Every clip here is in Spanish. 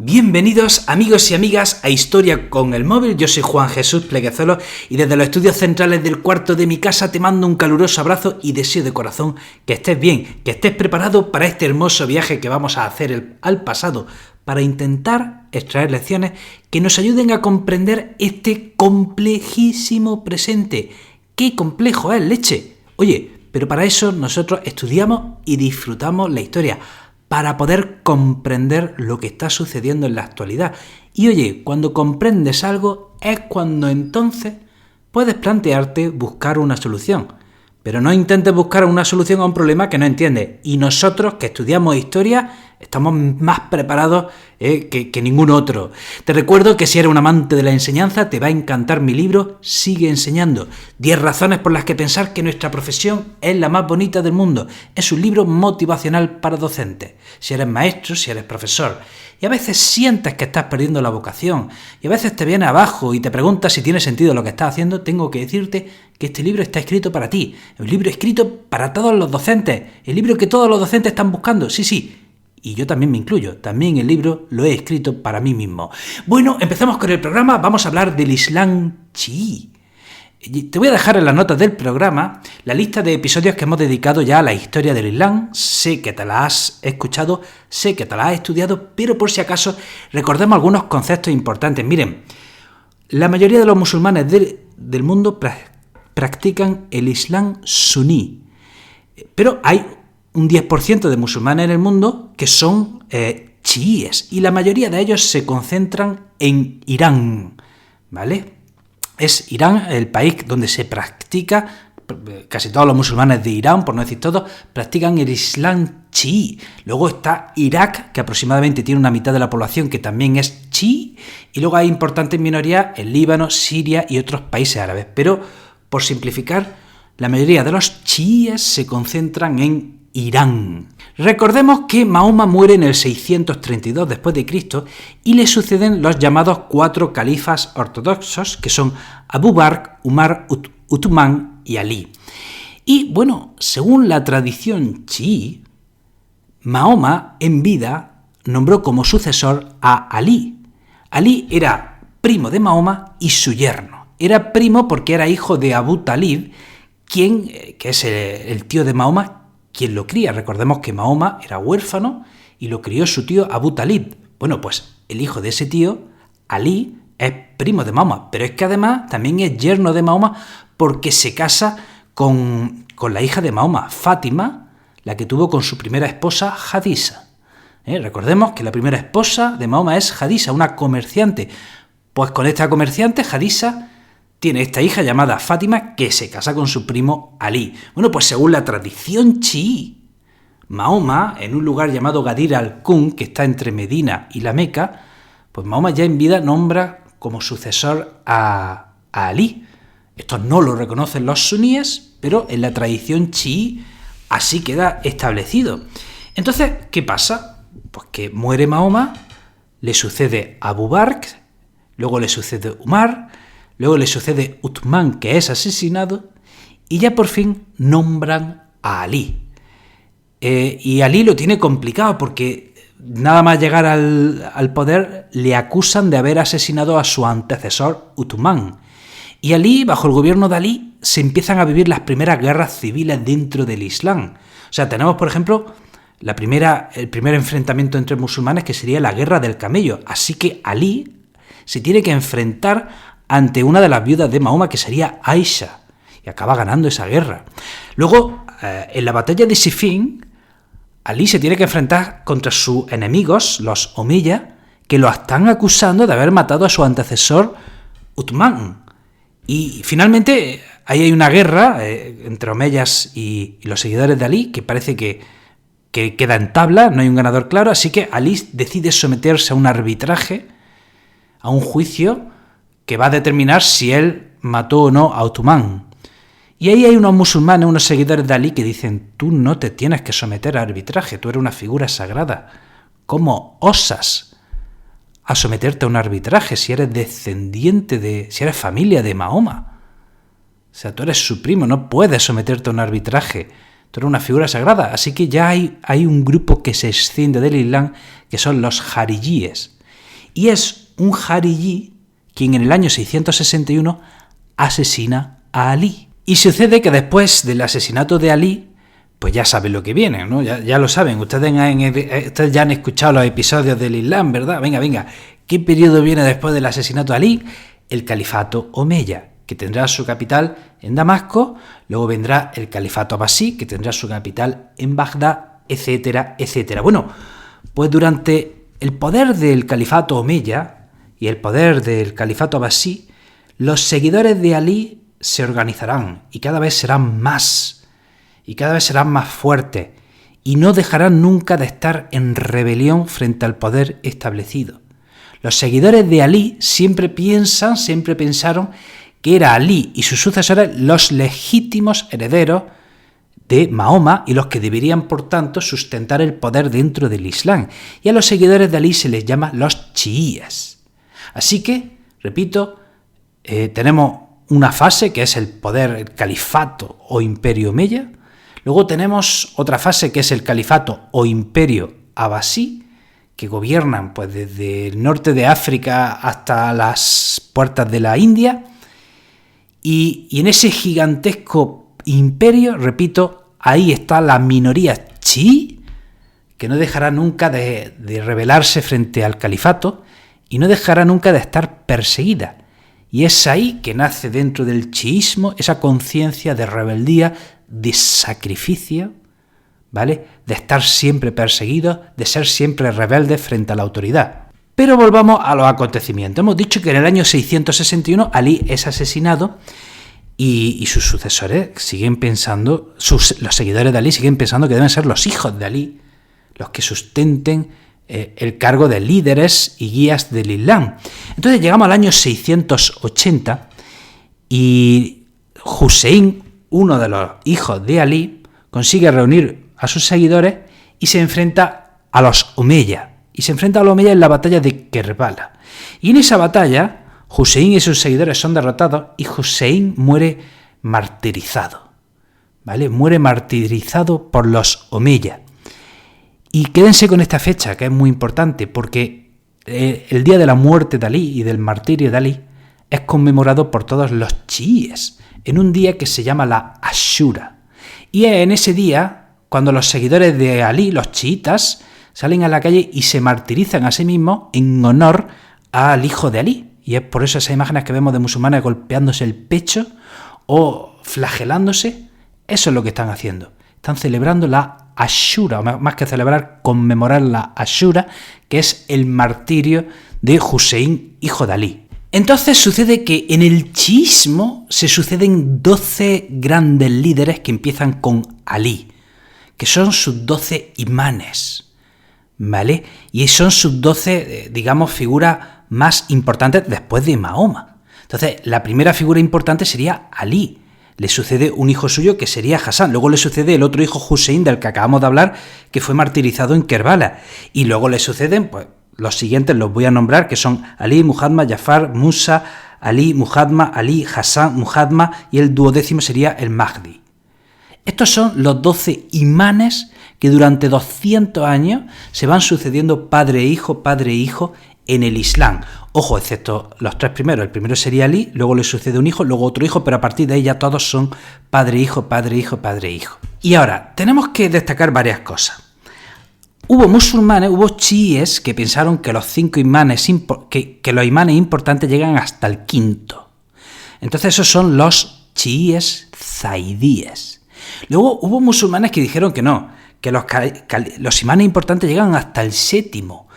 Bienvenidos amigos y amigas a Historia con el Móvil. Yo soy Juan Jesús Pleguezolo y desde los estudios centrales del cuarto de mi casa te mando un caluroso abrazo y deseo de corazón que estés bien, que estés preparado para este hermoso viaje que vamos a hacer al pasado para intentar extraer lecciones que nos ayuden a comprender este complejísimo presente. ¡Qué complejo es, leche! Oye, pero para eso nosotros estudiamos y disfrutamos la historia, para poder comprender lo que está sucediendo en la actualidad. Y oye, cuando comprendes algo es cuando entonces puedes plantearte buscar una solución. Pero no intentes buscar una solución a un problema que no entiendes. Y nosotros que estudiamos historia estamos más preparados que ningún otro. Te recuerdo que si eres un amante de la enseñanza te va a encantar mi libro Sigue enseñando. 10 razones por las que pensar que nuestra profesión es la más bonita del mundo. Es un libro motivacional para docentes. Si eres maestro, si eres profesor. Y a veces sientes que estás perdiendo la vocación. Y a veces te viene abajo y te preguntas si tiene sentido lo que estás haciendo. Tengo que decirte que este libro está escrito para ti. Es un libro escrito para todos los docentes. El libro que todos los docentes están buscando. Sí. Y yo también me incluyo. También el libro lo he escrito para mí mismo. Bueno, empezamos con el programa. Vamos a hablar del Islam chií. Te voy a dejar en las notas del programa la lista de episodios que hemos dedicado ya a la historia del Islam. Sé que te la has escuchado, sé que te la has estudiado, pero por si acaso recordemos algunos conceptos importantes. Miren, la mayoría de los musulmanes del mundo practican el Islam suní, pero hay un 10% de musulmanes en el mundo que son chiíes y la mayoría de ellos se concentran en Irán, ¿vale? Es Irán el país donde se practica, casi todos los musulmanes de Irán, por no decir todos, practican el Islam chií. Luego está Irak, que aproximadamente tiene una mitad de la población que también es chií, y luego hay importantes minorías en Líbano, Siria y otros países árabes. Pero, por simplificar, la mayoría de los chiíes se concentran en Irán. Recordemos que Mahoma muere en el 632 después de Cristo y le suceden los llamados 4 califas ortodoxos, que son Abu Bakr, Umar, Uthman y Ali. Y bueno, según la tradición chií, Mahoma en vida nombró como sucesor a Ali. Ali era primo de Mahoma y su yerno. Era primo porque era hijo de Abu Talib, que es el tío de Mahoma, quien lo cría. Recordemos que Mahoma era huérfano y lo crió su tío Abu Talib. Bueno, pues el hijo de ese tío, Ali, es primo de Mahoma, pero es que además también es yerno de Mahoma porque se casa con la hija de Mahoma, Fátima, la que tuvo con su primera esposa, Hadisa. Recordemos que la primera esposa de Mahoma es Hadisa, una comerciante. Pues con esta comerciante, Hadisa tiene esta hija llamada Fátima que se casa con su primo Ali. Bueno, pues según la tradición chií, Mahoma, en un lugar llamado Gadir al-Kun, que está entre Medina y la Meca, pues Mahoma ya en vida nombra como sucesor a Ali. Esto no lo reconocen los suníes, pero en la tradición chií así queda establecido. Entonces, ¿qué pasa? Pues que muere Mahoma, le sucede Abu Bakr, luego le sucede Umar, luego le sucede Uthman, que es asesinado, y ya por fin nombran a Ali. Y Ali lo tiene complicado porque nada más llegar al poder le acusan de haber asesinado a su antecesor Uthman. Y Ali, bajo el gobierno de Ali, se empiezan a vivir las primeras guerras civiles dentro del Islam. O sea, tenemos, por ejemplo, el primer enfrentamiento entre musulmanes, que sería la guerra del camello. Así que Ali se tiene que enfrentar ante una de las viudas de Mahoma, que sería Aisha, y acaba ganando esa guerra. Luego, en la batalla de Siffin, Ali se tiene que enfrentar contra sus enemigos, los Omeyya, que lo están acusando de haber matado a su antecesor Uthman. Y finalmente, ahí hay una guerra entre Omeyas y los seguidores de Ali, que parece que queda en tabla, no hay un ganador claro, así que Ali decide someterse a un arbitraje, a un juicio, que va a determinar si él mató o no a Uthman. Y ahí hay unos musulmanes, unos seguidores de Ali, que dicen: tú no te tienes que someter a arbitraje, tú eres una figura sagrada. ¿Cómo osas a someterte a un arbitraje si eres si eres familia de Mahoma? O sea, tú eres su primo, no puedes someterte a un arbitraje. Tú eres una figura sagrada. Así que ya hay un grupo que se extiende del Islam, que son los jarilíes. y es un jariyí quien en el año 661 asesina a Alí. Y sucede que después del asesinato de Alí, pues ya saben lo que viene, ¿no? Ya lo saben, ustedes ya han escuchado los episodios del Islam, ¿verdad? Venga, ¿qué periodo viene después del asesinato de Alí? El califato omeya, que tendrá su capital en Damasco, luego vendrá el califato abasí, que tendrá su capital en Bagdad, etcétera, etcétera. Bueno, pues durante el poder del califato omeya y el poder del califato abasí, los seguidores de Alí se organizarán y cada vez serán más fuertes y no dejarán nunca de estar en rebelión frente al poder establecido. Los seguidores de Alí siempre pensaron que era Alí y sus sucesores los legítimos herederos de Mahoma y los que deberían, por tanto, sustentar el poder dentro del Islam. Y a los seguidores de Alí se les llama los chiíes. Así que, repito, tenemos una fase que es el poder, el califato o imperio omeya. Luego tenemos otra fase que es el califato o imperio abasí, que gobiernan pues desde el norte de África hasta las puertas de la India. Y en ese gigantesco imperio, repito, ahí está la minoría chií, que no dejará nunca de rebelarse frente al califato y no dejará nunca de estar perseguida. Y es ahí que nace dentro del chiísmo esa conciencia de rebeldía, de sacrificio, ¿vale? De estar siempre perseguidos, de ser siempre rebeldes frente a la autoridad. Pero volvamos a los acontecimientos. Hemos dicho que en el año 661 Alí es asesinado y sus sucesores siguen pensando, los seguidores de Alí siguen pensando que deben ser los hijos de Alí los que sustenten el cargo de líderes y guías del Islam. Entonces llegamos al año 680 y Hussein, uno de los hijos de Alí, consigue reunir a sus seguidores y se enfrenta a los Omeya. Y se enfrenta a los Omeya en la batalla de Kerbala. Y en esa batalla, Hussein y sus seguidores son derrotados y Hussein muere martirizado. ¿Vale? Muere martirizado por los Omeya. Y quédense con esta fecha, que es muy importante, porque el día de la muerte de Alí y del martirio de Alí es conmemorado por todos los chiíes, en un día que se llama la Ashura. Y es en ese día cuando los seguidores de Alí, los chiitas, salen a la calle y se martirizan a sí mismos en honor al hijo de Alí. Y es por eso esas imágenes que vemos de musulmanes golpeándose el pecho o flagelándose, eso es lo que están haciendo. Están celebrando la Ashura, o más que celebrar, conmemorar la Ashura, que es el martirio de Hussein, hijo de Alí. Entonces sucede que en el chiísmo se suceden 12 grandes líderes que empiezan con Alí, que son sus 12 imanes, ¿vale? Y son sus 12, digamos, figuras más importantes después de Mahoma. Entonces, la primera figura importante sería Alí. Le sucede un hijo suyo que sería Hassan. Luego le sucede el otro hijo Hussein del que acabamos de hablar, que fue martirizado en Kerbala. Y luego le suceden, pues, los siguientes los voy a nombrar, que son Alí, Muhammad, Jafar, Musa, Alí, Muhammad, Alí, Hassan, Muhammad, y el 12º sería el Mahdi. Estos son los 12 imanes que durante 200 años se van sucediendo padre e hijo en el Islam. Ojo, excepto los tres primeros. El primero sería Alí, luego le sucede un hijo, luego otro hijo, pero a partir de ahí ya todos son padre, hijo. Y ahora, tenemos que destacar varias cosas. Hubo musulmanes, hubo chiíes que pensaron que los 5 imanes, que los imanes importantes llegan hasta el quinto. Entonces esos son los chiíes zaidíes. Luego hubo musulmanes que dijeron que no, que los imanes importantes llegan hasta el séptimo.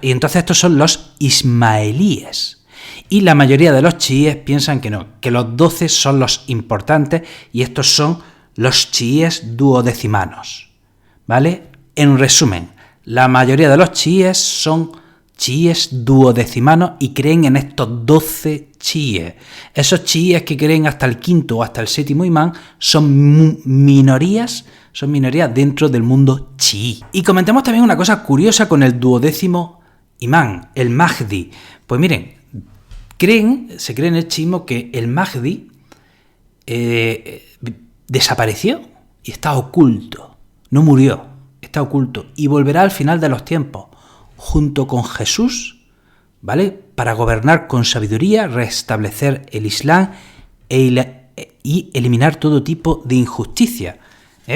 Y entonces estos son los ismaelíes. Y la mayoría de los chiíes piensan que no, que los 12 son los importantes y estos son los chiíes duodecimanos. ¿Vale? En resumen, la mayoría de los chiíes son chiíes duodecimanos y creen en estos 12 chiíes. Esos chiíes que creen hasta el quinto o hasta el séptimo imán son minorías dentro del mundo chií. Y comentemos también una cosa curiosa con el 12º imán, el Mahdi. Pues miren, se cree en el chiismo que el Mahdi desapareció y está oculto, no murió, está oculto y volverá al final de los tiempos, junto con Jesús, ¿vale? Para gobernar con sabiduría, restablecer el Islam y eliminar todo tipo de injusticia.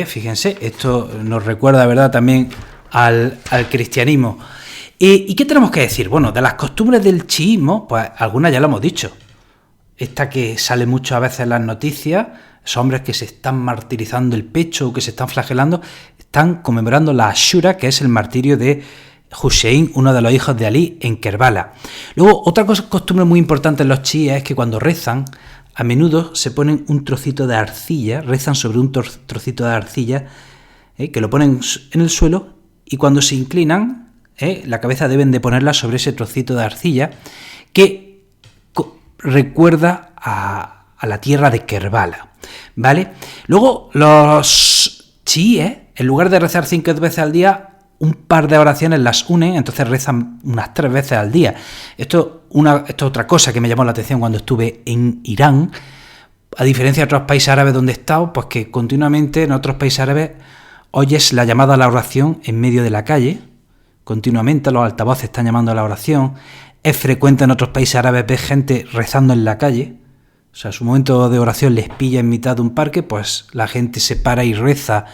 Fíjense, esto nos recuerda, ¿verdad?, también al cristianismo. ¿Y qué tenemos que decir? Bueno, de las costumbres del chiismo, pues algunas ya lo hemos dicho. Esta que sale muchas veces en las noticias, esos hombres que se están martirizando el pecho o que se están flagelando, están conmemorando la Ashura, que es el martirio de Hussein, uno de los hijos de Ali, en Kerbala. Luego, otra costumbre muy importante en los chiíes es que cuando rezan, a menudo se ponen un trocito de arcilla, rezan sobre un trocito de arcilla, que lo ponen en el suelo, y cuando se inclinan, la cabeza deben de ponerla sobre ese trocito de arcilla, que recuerda a la tierra de Kerbala, ¿vale? Luego, los chiíes, en lugar de rezar 5 veces al día, un par de oraciones las unen, entonces rezan unas 3 veces al día. Esto es otra cosa que me llamó la atención cuando estuve en Irán, a diferencia de otros países árabes donde he estado, pues que continuamente en otros países árabes oyes la llamada a la oración en medio de la calle, continuamente los altavoces están llamando a la oración. Es frecuente en otros países árabes ver gente rezando en la calle, o sea, su momento de oración les pilla en mitad de un parque, pues la gente se para y reza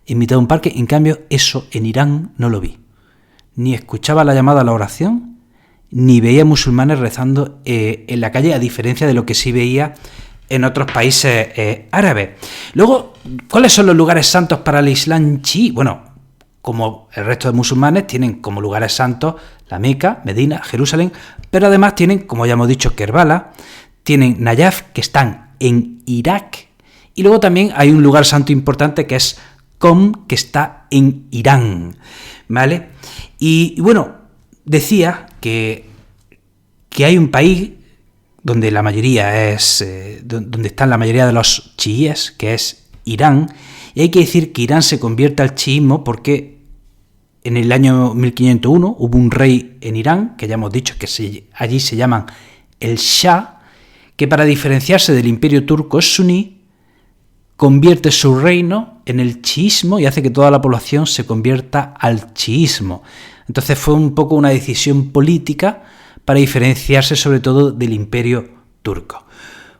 en mitad de un parque. En cambio, eso en Irán no lo vi. Ni escuchaba la llamada a la oración, ni veía musulmanes rezando en la calle, a diferencia de lo que sí veía en otros países árabes. Luego, ¿cuáles son los lugares santos para el Islam chií? Bueno, como el resto de musulmanes, tienen como lugares santos la Meca, Medina, Jerusalén, pero además tienen, como ya hemos dicho, Kerbala, tienen Nayaf, que están en Irak, y luego también hay un lugar santo importante que es Qom, que está en Irán, ¿vale? Y bueno, decía que hay un país donde la mayoría es, donde están la mayoría de los chiíes, que es Irán, y hay que decir que Irán se convierte al chiismo porque en el año 1501 hubo un rey en Irán, que ya hemos dicho que allí se llaman el Shah, que para diferenciarse del imperio turco suní, convierte su reino en el chiismo y hace que toda la población se convierta al chiismo. Entonces fue un poco una decisión política para diferenciarse sobre todo del imperio turco.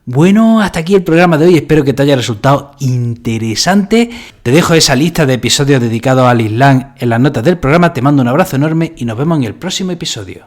Bueno, hasta aquí el programa de hoy, espero que te haya resultado interesante. Te dejo esa lista de episodios dedicados al Islam en las notas del programa, te mando un abrazo enorme y nos vemos en el próximo episodio.